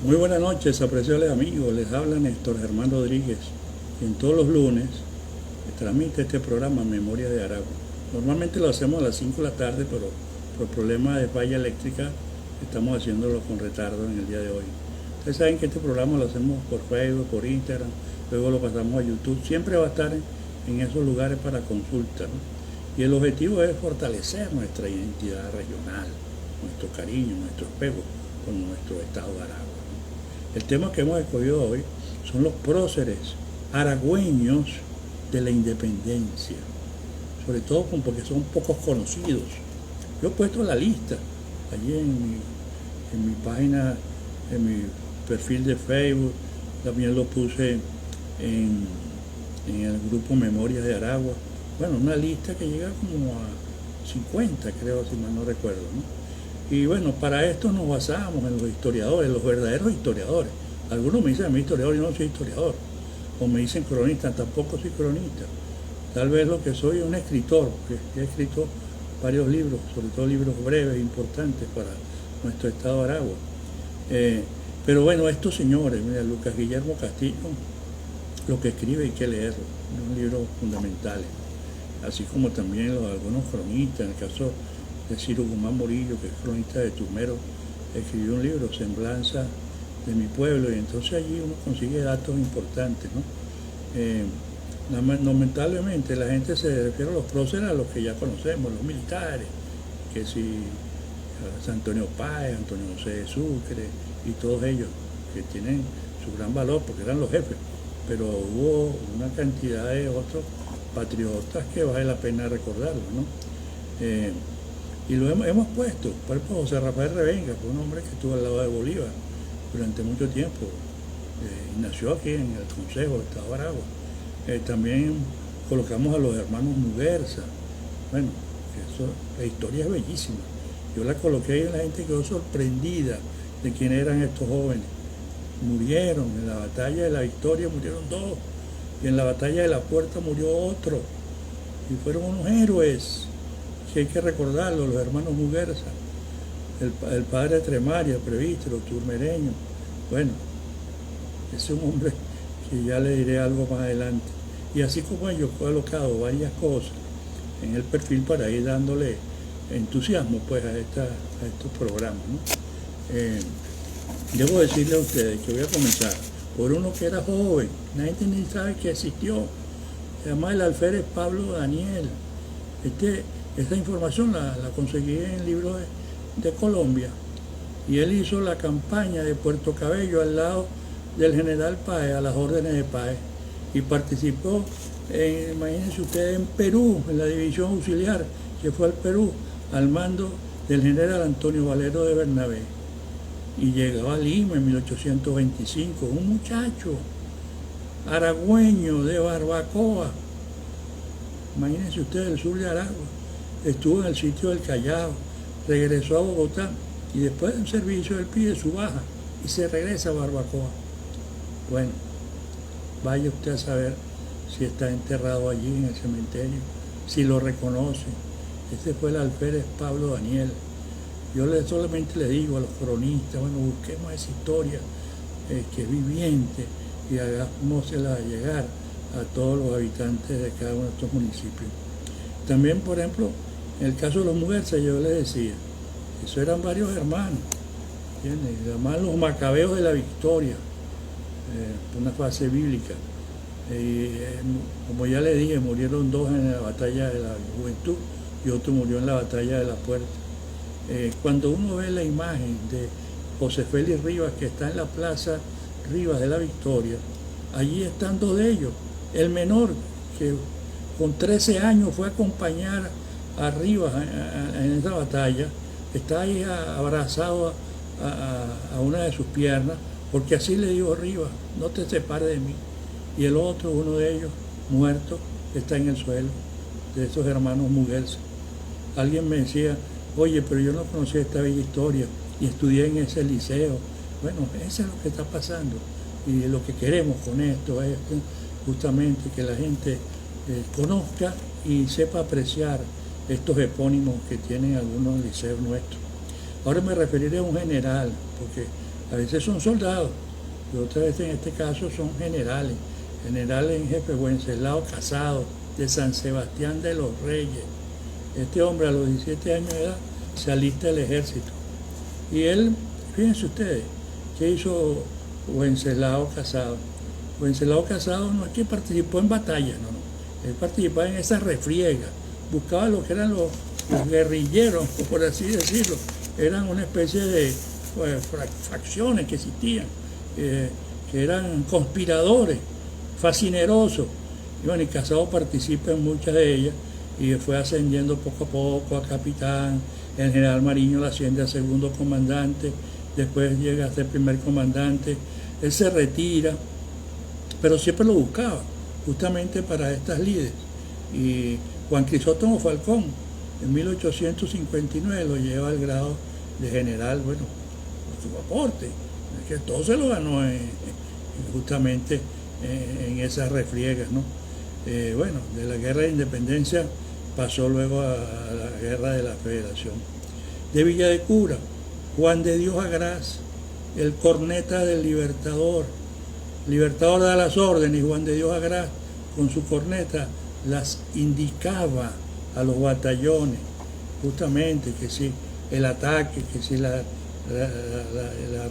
Muy buenas noches, apreciables amigos. Les habla Néstor Germán Rodríguez, quien todos los lunes transmite este programa Memoria de Aragua. Normalmente lo hacemos a las 5 de la tarde, pero por problemas de falla eléctrica estamos haciéndolo con retardo en el día de hoy. Ustedes saben que este programa lo hacemos por Facebook, por Instagram, luego lo pasamos a YouTube. Siempre va a estar en esos lugares para consulta, ¿no? Y el objetivo es fortalecer nuestra identidad regional, nuestro cariño, nuestro apego con nuestro estado de Aragua. El tema que hemos escogido hoy son los próceres aragüeños de la independencia, sobre todo porque son pocos conocidos. Yo he puesto la lista allí en mi página, en mi perfil de Facebook, también lo puse en el grupo Memorias de Aragua. Bueno, una lista que llega como a 50, creo, si mal no recuerdo, ¿no? Y bueno, para esto nos basamos en los historiadores, los verdaderos historiadores. Algunos me dicen a mí historiador y no soy historiador. O me dicen cronista, tampoco soy cronista. Tal vez lo que soy es un escritor, porque he escrito varios libros, sobre todo libros breves, importantes para nuestro estado de Aragua. Pero bueno, estos señores, mira, Lucas Guillermo Castillo, lo que escribe hay que leerlo, es un libro fundamental. Así como también algunos cronistas, en el caso de Ciro Guzmán Morillo, que es cronista de Turmero, escribió un libro, Semblanza de mi pueblo, y entonces allí uno consigue datos importantes, ¿no? Lamentablemente la gente se refiere a los próceres a los que ya conocemos, los militares, que si Antonio Páez, Antonio José de Sucre y todos ellos, que tienen su gran valor porque eran los jefes, pero hubo una cantidad de otros patriotas que vale la pena recordarlo, ¿no? Y lo hemos puesto. Por ejemplo, José Rafael Revenga fue un hombre que estuvo al lado de Bolívar durante mucho tiempo y nació aquí en el Consejo del Estado de Aragua. También colocamos a los hermanos Muguerza. Bueno, la historia es bellísima. Yo la coloqué y la gente quedó sorprendida de quiénes eran estos jóvenes. Murieron en la batalla de la Victoria, murieron dos, y en la batalla de la Puerta murió otro, y fueron unos héroes que hay que recordarlo, los hermanos Muguerza, el padre de Tremaria, Previstro, turmereño. Bueno, ese es un hombre que ya le diré algo más adelante. Y así como yo he colocado varias cosas en el perfil para ir dándole entusiasmo pues a estos programas, ¿no? Debo decirle a ustedes que voy a comenzar por uno que era joven, la gente ni sabe que existió, se llama el alférez Pablo Daniel. Esta información la conseguí en el libro de Colombia, y él hizo la campaña de Puerto Cabello al lado del general Páez, a las órdenes de Páez, y participó, imagínense ustedes, en Perú, en la división auxiliar, que fue al Perú, al mando del general Antonio Valero de Bernabé, y llegó a Lima en 1825, un muchacho aragüeño de Barbacoa, imagínense ustedes, el sur de Aragua. Estuvo en el sitio del Callao, regresó a Bogotá y después del servicio él pide su baja y se regresa a Barbacoa. Bueno, vaya usted a saber si está enterrado allí en el cementerio, si lo reconoce. Este fue el alférez Pablo Daniel. Yo solamente le digo a los cronistas, bueno, busquemos esa historia que es viviente y hagámosela llegar a todos los habitantes de cada uno de estos municipios. También, por ejemplo, en el caso de los Muguerza, yo les decía, eso eran varios hermanos, ¿entiendes? Además los macabeos de la Victoria, una fase bíblica. Como ya le dije, murieron dos en la batalla de la Juventud y otro murió en la batalla de la Puerta. Cuando uno ve la imagen de José Félix Rivas, que está en la plaza Rivas de la Victoria, allí están dos de ellos. El menor, que con 13 años fue a acompañar a Rivas en esa batalla, está ahí abrazado a una de sus piernas, porque así le dijo Rivas, no te separes de mí. Y el otro, uno de ellos, muerto, está en el suelo, de esos hermanos Muguerza. Alguien me decía, oye, pero yo no conocía esta bella historia y estudié en ese liceo. Bueno, eso es lo que está pasando, y lo que queremos con esto es justamente que la gente conozca y sepa apreciar estos epónimos que tienen algunos liceos nuestros. Ahora me referiré a un general, porque A veces son soldados, y otras veces en este caso son generales. Generales en jefe Wenceslao Casado, de San Sebastián de los Reyes. Este hombre a los 17 años de edad se alista al ejército. Y él, fíjense ustedes, ¿qué hizo Wenceslao Casado? Wenceslao Casado no es que participó en batallas, no. Él participaba en esas refriegas, buscaba lo que eran los guerrilleros, por así decirlo. Eran una especie de facciones que existían, que eran conspiradores, fascinerosos. Y bueno, y Casado participa en muchas de ellas y fue ascendiendo poco a poco a capitán. El general Mariño lo asciende a segundo comandante, después llega a ser primer comandante. Él se retira, pero siempre lo buscaba, justamente para estas lides. Y Juan Crisóstomo Falcón, en 1859, lo lleva al grado de general, bueno, por su aporte, es que todo se lo ganó justamente en esas refriegas, ¿no? Bueno, de la guerra de independencia pasó luego a la guerra de la Federación. De Villa de Cura, Juan de Dios Agraz, el corneta del Libertador. Libertador da las órdenes y Juan de Dios Agraz con su corneta las indicaba a los batallones, justamente que si el ataque, que si la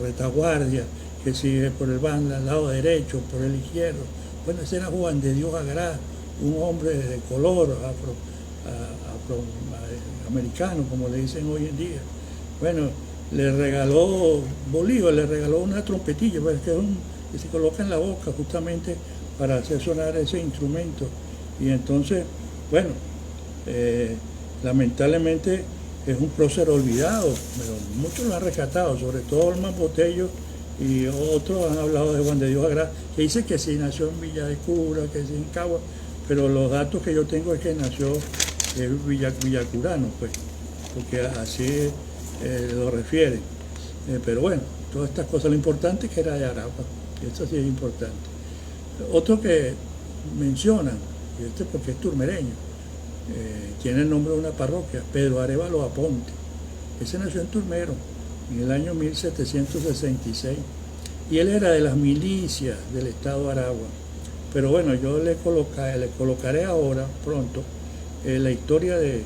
retaguardia, que si por el lado derecho, por el izquierdo. Bueno, ese era Juan de Dios Agraz, un hombre de color afroamericano, como le dicen hoy en día. Bueno, le regaló, Bolívar le regaló una trompetilla, pues, que se coloca en la boca justamente para hacer sonar ese instrumento. Y entonces, bueno, lamentablemente es un prócer olvidado, pero muchos lo han rescatado, sobre todo Olman Botello y otros han hablado de Juan de Dios Agraz, que dice que sí nació en Villa de Cura, que sí en Cagua, pero los datos que yo tengo es que nació en villacurano, pues, porque así lo refieren. Pero bueno, todas estas cosas, lo importante es que era de Aragua, y esto sí es importante. Otro que mencionan, y este porque es turmereño, tiene el nombre de una parroquia, Pedro Arévalo Aponte. Ese nació en Turmero en el año 1766 y él era de las milicias del estado de Aragua. Pero bueno, yo le colocaré ahora, pronto, la historia de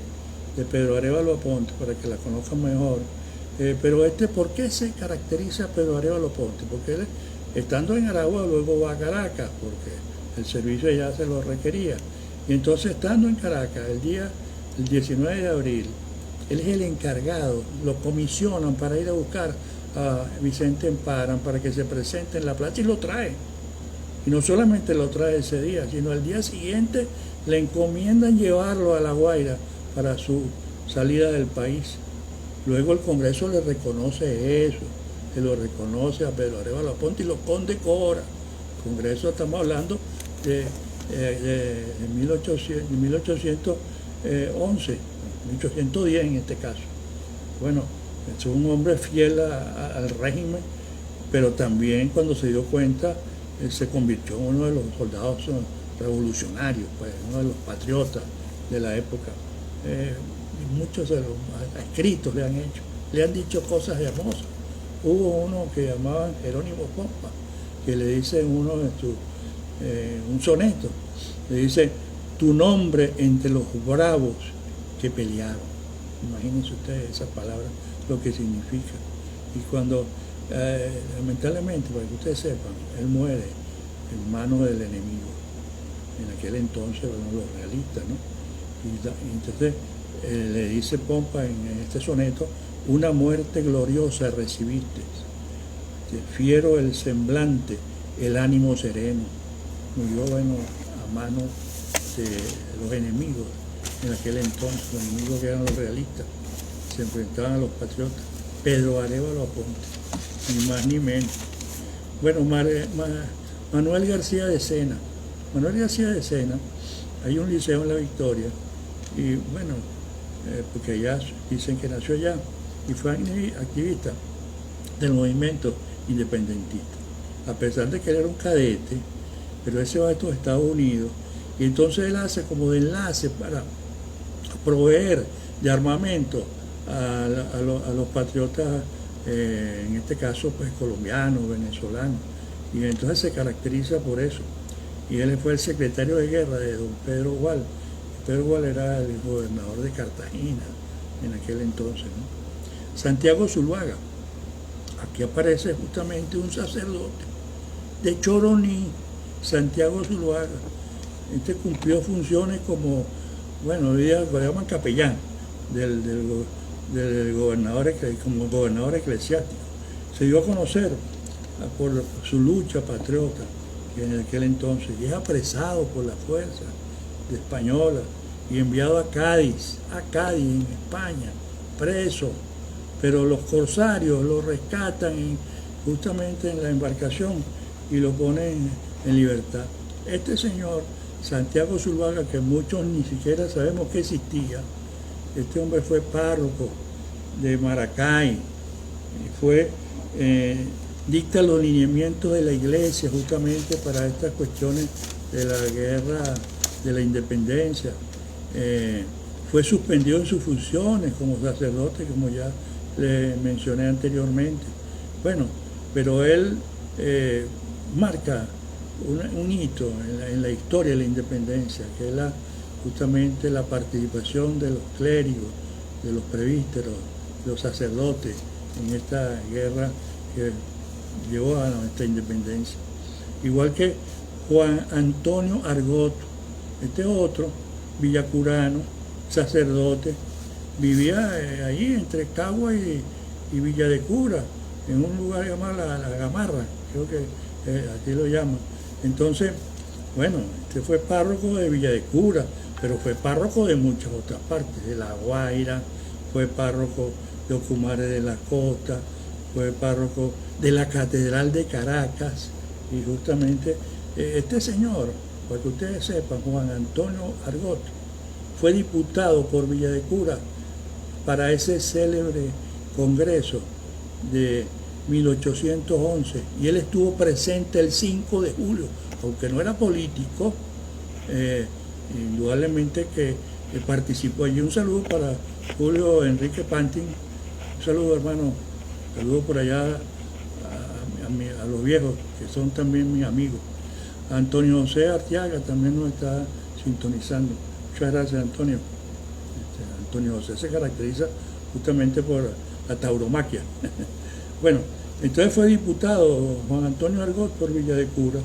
Pedro Arévalo Aponte para que la conozcan mejor. Pero ¿por qué se caracteriza Pedro Arévalo Aponte? Porque él, estando en Aragua, luego va a Caracas, porque el servicio ya se lo requería. Y entonces, estando en Caracas, el 19 de abril, él es el encargado, lo comisionan para ir a buscar a Vicente Emparan para que se presente en la plaza y lo trae. Y no solamente lo trae ese día, sino al día siguiente le encomiendan llevarlo a La Guaira para su salida del país. Luego el Congreso le reconoce eso, se lo reconoce a Pedro Arévalo Aponte y lo condecora. El Congreso, estamos hablando de 1811, 1810 en este caso. Bueno, es un hombre fiel al régimen, pero también cuando se dio cuenta se convirtió en uno de los soldados revolucionarios, pues, uno de los patriotas de la época. Muchos de los escritos le han hecho, le han dicho cosas hermosas. Hubo uno que llamaban Jerónimo Pompa, que le dice en uno de sus un soneto, le dice: tu nombre entre los bravos que pelearon. Imagínense ustedes esas palabras, lo que significa. Y cuando, lamentablemente, para que ustedes sepan, él muere en manos del enemigo. En aquel entonces, bueno, los realistas, ¿no? Y entonces le dice Pompa en este soneto: una muerte gloriosa recibiste, fiero el semblante, el ánimo sereno. Murió, bueno, a manos de los enemigos en aquel entonces, los enemigos que eran los realistas, se enfrentaban a los patriotas. Pedro Arévalo Aponte, ni más ni menos. Bueno, Manuel García de Sena. Manuel García de Sena, hay un liceo en La Victoria, y bueno, porque allá dicen que nació allá, y fue activista del movimiento independentista. A pesar de que él era un cadete, pero él se va a estos Estados Unidos, y entonces él hace como de enlace para proveer de armamento a los patriotas en este caso pues colombiano, venezolano, y entonces se caracteriza por eso. Y él fue el secretario de guerra de don Pedro Gual. Pedro Gual era el gobernador de Cartagena en aquel entonces, ¿no? Santiago Zuluaga, aquí aparece justamente un sacerdote de Choroní, Santiago Zuluaga. Este cumplió funciones como, bueno, hoy día lo llaman capellán del gobernador, como gobernador eclesiástico. Se dio a conocer por su lucha patriota en aquel entonces, y es apresado por la fuerza de española y enviado a Cádiz en España, preso, pero los corsarios lo rescatan justamente en la embarcación y lo ponen en libertad. Este señor, Santiago Zuluaga, que muchos ni siquiera sabemos que existía, este hombre fue párroco de Maracay, dicta los lineamientos de la iglesia justamente para estas cuestiones de la guerra de la independencia. Fue suspendido en sus funciones como sacerdote, como ya le mencioné anteriormente. Bueno, pero él marca un hito en la historia de la independencia, que es justamente la participación de los clérigos, de los presbíteros, de los sacerdotes en esta guerra que llevó a nuestra independencia. Igual que Juan Antonio Argot, este otro villacurano, sacerdote, vivía allí entre Cagua y Villa de Cura, en un lugar llamado la Gamarra, creo que aquí lo llaman. Entonces, bueno, este fue párroco de Villa de Cura, pero fue párroco de muchas otras partes, de La Guaira, fue párroco de Ocumare de la Costa, fue párroco de la Catedral de Caracas, y justamente este señor, para que ustedes sepan, Juan Antonio Argot, fue diputado por Villa de Cura para ese célebre congreso de 1811, y él estuvo presente el 5 de julio, aunque no era político, indudablemente que participó allí. Un saludo para Julio Enrique Pantin, un saludo hermano, saludo por allá a los viejos, que son también mis amigos. Antonio José Arteaga también nos está sintonizando. Muchas gracias, Antonio. Antonio José se caracteriza justamente por la tauromaquia. Bueno, entonces fue diputado Juan Antonio Argot por Villa de Cura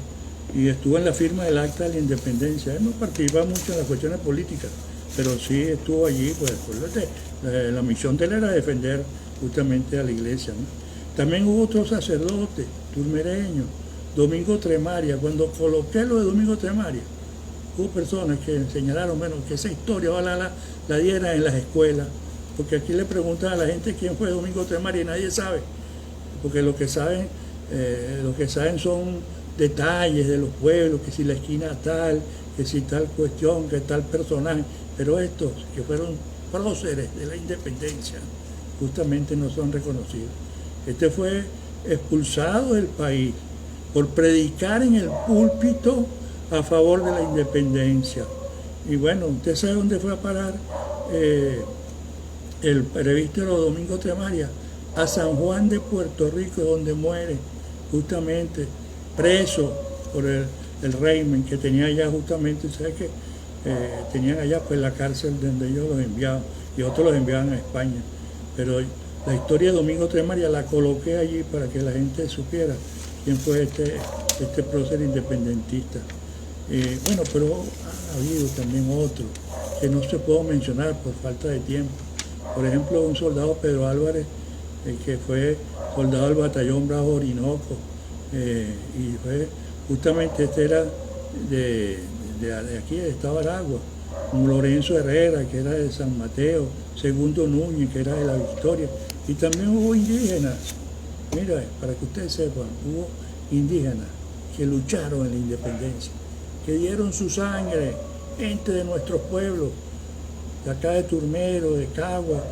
y estuvo en la firma del Acta de la Independencia. Él no participa mucho en las cuestiones políticas, pero sí estuvo allí, pues la misión de él era defender justamente a la iglesia, ¿no? También hubo otro sacerdote turmereño, Domingo Tremaria. Cuando coloqué lo de Domingo Tremaria, hubo personas que señalaron, bueno, que esa historia la diera en las escuelas, porque aquí le preguntan a la gente quién fue Domingo Tremaria y nadie sabe, porque lo que saben son detalles de los pueblos, que si la esquina tal, que si tal cuestión, que tal personaje, pero estos que fueron próceres de la independencia justamente no son reconocidos. Este fue expulsado del país por predicar en el púlpito a favor de la independencia. Y bueno, usted sabe dónde fue a parar el presbítero Domingo Tremaria, a San Juan de Puerto Rico, donde muere justamente preso por el régimen que tenía allá justamente. ¿Sabe que tenían allá pues la cárcel donde ellos los enviaban y otros los enviaban a España? Pero la historia de Domingo Tremaria la coloqué allí para que la gente supiera quién fue este prócer independentista. Bueno, pero ha habido también otros que no se puedo mencionar por falta de tiempo. Por ejemplo, un soldado, Pedro Álvarez, que fue soldado del batallón Bravo Orinoco, y fue justamente era de aquí, de Estado Aragua, como Lorenzo Herrera, que era de San Mateo, Segundo Núñez, que era de La Victoria, y también hubo indígenas. Mira, para que ustedes sepan, hubo indígenas que lucharon en la independencia, que dieron su sangre, gente de nuestros pueblos, de acá de Turmero, de Cagua,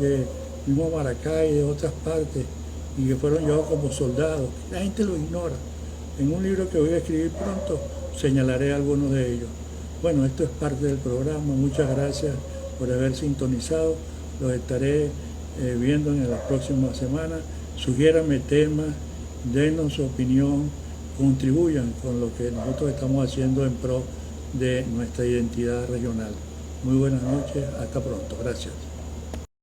de mismo Maracay, de otras partes, y que fueron llevados como soldados. La gente lo ignora. En un libro que voy a escribir pronto señalaré algunos de ellos. Bueno, esto es parte del programa. Muchas gracias por haber sintonizado. Los estaré viendo en la próxima semana sugiéranme temas, denos su opinión, contribuyan con lo que nosotros estamos haciendo en pro de nuestra identidad regional. Muy buenas noches, hasta pronto, gracias.